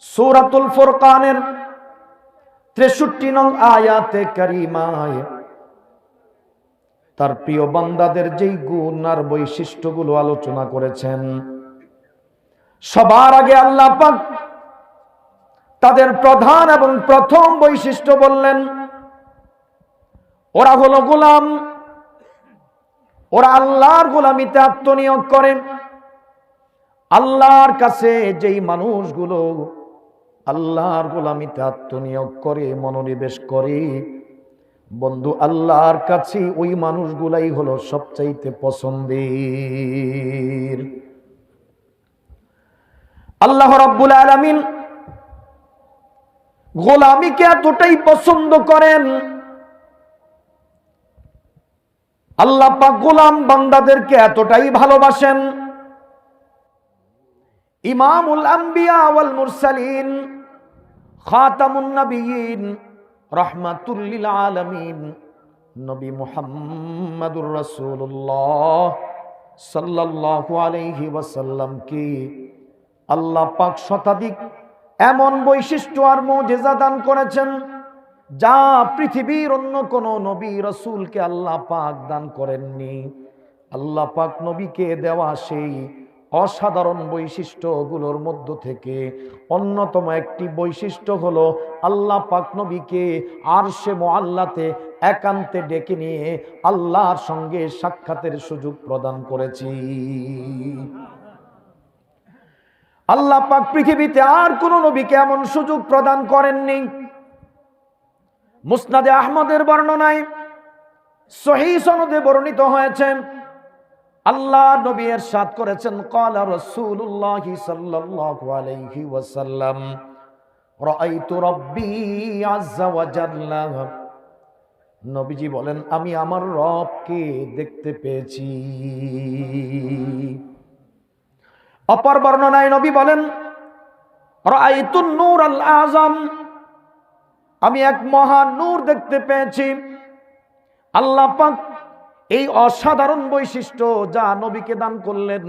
সূরাতুল ফুরকানের 63 নং আয়াতে কারিমায় তার প্রিয় বান্দাদের যেই গুণ আর বৈশিষ্ট্যগুলো আলোচনা করেছেন, সবার আগে আল্লাহ পাক তাদের প্রধান এবং প্রথম বৈশিষ্ট্য বললেন, ওরা হলো গোলাম। ওরা আল্লাহর গোলামিতে আত্মনিয়োগ করে। আল্লাহর কাছে যেই মানুষগুলো আল্লাহর গোলামিতে আত্মনিয়োগ করে, মনোনিবেশ করে, বন্ধু আল্লাহর কাছে ওই মানুষগুলাই হলো সবচাইতে পছন্দের। আল্লাহ রাব্বুল আলামিন গোলামিকে এতটাই পছন্দ করেন, আল্লাহ পাক গোলাম বান্দাদেরকে এতটাই ভালোবাসেন। ইমামুল আম্বিয়া ওয়াল মুরসালিন, খাতামুন নবিয়্যিন, রাহমাতুল লিল আলামিন নবী মুহাম্মদুর রাসূলুল্লাহ সাল্লাল্লাহু আলাইহি ওয়াসাল্লাম কি আল্লাহ পাক শতাধিক এমন বৈশিষ্ট্য আর মুজিজা দান করেছেন যা পৃথিবীর অন্য কোন নবী রাসূলকে আল্লাহ পাক দান করেননি। আল্লাহ পাক নবীকে দেওয়া সেই অসাধারণ বৈশিষ্ট্যগুলোর মধ্য থেকে অন্যতম একটি বৈশিষ্ট্য হলো আল্লাহ পাক নবীকে আরশে মুআল্লাতে একান্তে ডেকে নিয়ে আল্লাহর সঙ্গে সাক্ষাতের সুযোগ প্রদান করেছি। আল্লাহ পাক পৃথিবীতে আর কোন নবীকে এমন সুযোগ প্রদান করেননি। মুসনাদে আহমদের বর্ণনায় সহিহ সনদে বর্ণিত হয়েছে, আল্লাহ নবী ইরশাদ করেছেন, ক্বালা রাসূলুল্লাহ সাল্লাল্লাহু আলাইহি ওয়াসাল্লাম, রাআইতু রাব্বী আযজা ওয়া জাল্লা। নবীজি বলেন, আমি আমার রবকে দেখতে পেয়েছি। অপর বর্ণনায় নবী বলেন, রাআইতুন নূরাল আযম, আমি এক মহান নূর দেখতে পেয়েছি। আল্লাহ পাক এই অসাধারণ বৈশিষ্ট্য যা নবীকে দান করলেন,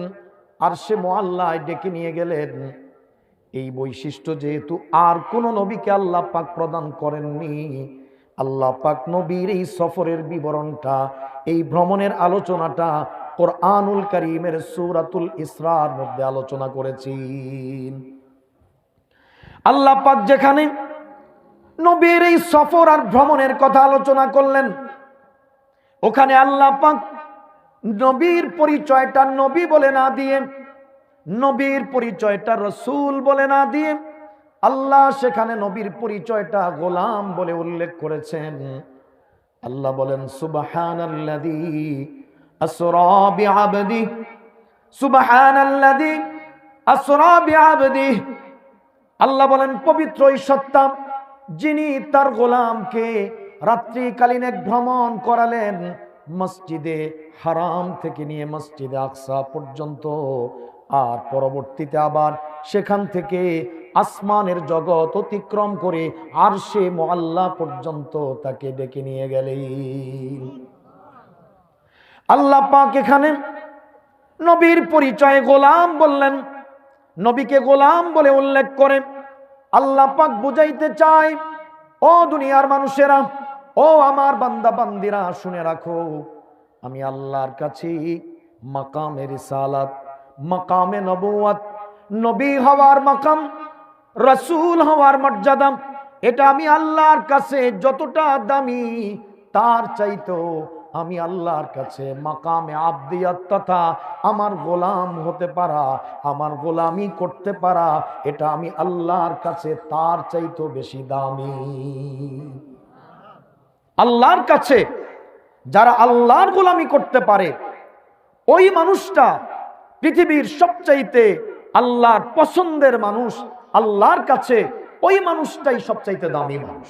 আরশে মুআল্লায় ডেকে নিয়ে গেলেন, এই বৈশিষ্ট্য যেহেতু আর কোন নবীকে আল্লাহ পাক প্রদান করেননি, আল্লাহ পাক নবীর এই সফরের বিবরণটা, এই ভ্রমণের আলোচনাটা কোরআনুল কারীমের সূরাতুল ইসরার মধ্যে আলোচনা করেছেন। আল্লাহ পাক যেখানে নবীর এই সফর আর ভ্রমণের কথা আলোচনা করলেন, ওখানে আল্লাহ পাক নবীর পরিচয়টা নবী বলে না দিয়ে, নবীর পরিচয়টা রাসূল বলে না দিয়ে, আল্লাহ সেখানে নবীর পরিচয়টা গোলাম বলে উল্লেখ করেছেন। আল্লাহ বলেন, সুবহানাল্লাযী আসরা বিআবদিহি, সুবহানাল্লাযী আসরা বিআবদিহি। আল্লাহ বলেন, পবিত্র ওই সত্তা যিনি তার গোলামকে রাত্রিকালীন এক ভ্রমণ করালেন, মসজিদে হারাম থেকে নিয়ে মসজিদে আকসা পর্যন্ত, আর পরবর্তীতে আবার সেখান থেকে আসমানের জগৎ অতিক্রম করে আরশে মুআল্লা পর্যন্ত তাকে ডেকে নিয়ে গেলেন। আল্লাহ পাক এখানে নবীর পরিচয়ে গোলাম বললেন, নবীকে গোলাম বলে উল্লেখ করে আল্লাহ পাক বুঝাইতে চায়, ও দুনিয়ার মানুষেরা, ও আমার বান্দা বান্দিরা, শুনে রাখো, আমি আল্লাহর কাছে মাকামে রিসালাত, মাকামে নবুয়ত, নবী হওয়ার মাকাম, রাসূল হওয়ার মর্যাদা, এটা আমি আল্লাহর কাছে যতটা দামি, তার চাইতেও আমি আল্লাহর কাছে মাকামে আবদিয়ত তথা আমার গোলাম হতে পারা, আমার গোলামি করতে পারা, এটা আমি আল্লাহর কাছে তার চাইতেও বেশি দামি। আল্লাহর কাছে যারা আল্লাহর গোলামি করতে পারে, ওই মানুষটা পৃথিবীর সবচাইতে আল্লাহর পছন্দের মানুষ। আল্লাহর কাছে ওই মানুষটাই সবচাইতে দামি মানুষ।